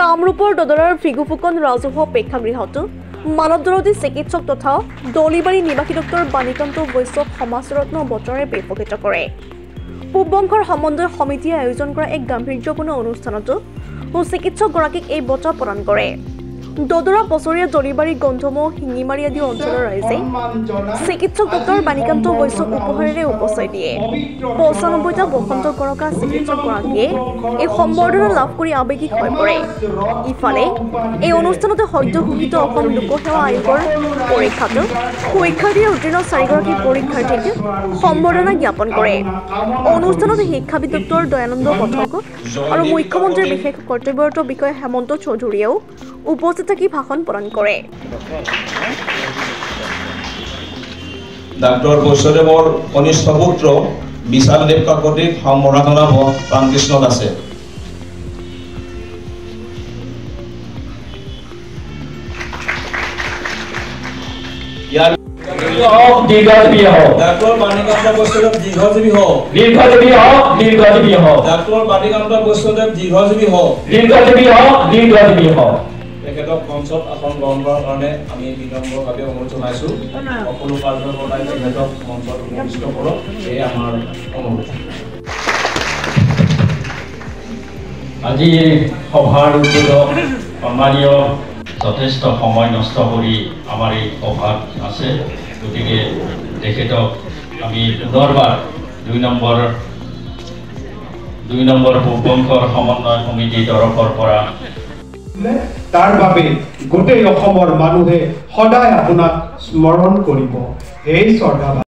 কামৰূপৰ দদৰাৰ ভৃগুফুকন ৰাজহুৱা প্ৰেক্ষাগৃহত মানৱদৰদী চিকিৎসক তথা দলিবাৰী নিবাসী ডক্টৰ বাণীকান্ত বৈশ্যক সমাজৰত্ন বঁটাৰে বিভূষিত কৰে। পূব বংশৰ সমন্বয় সমিতিয়ে আয়োজন কৰা এক গাম্ভীৰ্যপূৰ্ণ অনুষ্ঠানত চিকিৎসকগৰাকীক এই বঁটা প্ৰদান কৰে। দদৰা বছৰীয়া দলিবাৰী গন্ধমৌ শিঙিমাৰী আদি অঞ্চলৰ ৰাইজে চিকিৎসক ডক্টৰ বাণীকান্ত বৈশ্যক উপহাৰেৰে উপচাই দিয়ে। ৯৫টা বসন্ত গৰকা চিকিৎসকগৰাকীয়ে এই সম্বৰ্ধনা লাভ কৰি আৱেগিক হৈ পৰে। ইফালে এই অনুষ্ঠানতে সদ্য ঘোষিত অসম লোকসেৱা আয়োগৰ পৰীক্ষাত শিক্ষাৰ্থীয়ে উত্তীৰ্ণ 4গৰাকী পৰীক্ষাৰ্থীক সম্বৰ্ধনা জ্ঞাপন কৰে। অনুষ্ঠানত শিক্ষাবিদ ডক্টৰ দয়ানন্দ পাঠক আৰু মুখ্যমন্ত্ৰীৰ বিশেষ কৰ্তব্যৰত বিষয়া হেমন্ত চৌধুৰীয়েও উপস্থিত থাকি ভাষণ প্ৰদান কৰে। ডাক্তৰ বৈশ্যদেৱৰ কনিষ্ঠ পুত্ৰ বিশালদেৱ কাকতিক সম্বৰ্ধনা প্ৰাণকৃষ্ণত আছে। ডাক্তৰ বাণীকান্ত বৈশ্যদেৱ দীৰ্ঘজীৱী হওক। দীৰ্ঘজীৱী হওক। দীৰ্ঘজীৱী হওক। ডাক্তৰ বাণীকান্ত বৈশ্যদেৱ দীৰ্ঘজীৱী হওক। দীৰ্ঘজীৱী হওক। দীৰ্ঘজীৱী হওক। তেখেতক মঞ্চত আসন গ্ৰহণ কৰাৰ কাৰণে আমি বিনম্ৰভাৱে অনুৰোধ জনাইছো। সকলো কাৰ্যকৰ্তাই তেখেতক মঞ্চত উপস্থিত কৰক, এয়ে আমাৰ অনুৰোধ। আজি সভাৰ উদ্যোগত সন্মানীয় যথেষ্ট সময় নষ্ট কৰি আমাৰ এই সভাত আছে, গতিকে তেখেতক আমি পুনৰবাৰ ২ নম্বৰ পূব বংশৰ সমন্বয় সমিতিৰ তৰফৰ পৰা তাৰ বাবে গোটেই অসমৰ মানুহে সদায় আপোনাক স্মৰণ কৰিব। এই শ্ৰদ্ধা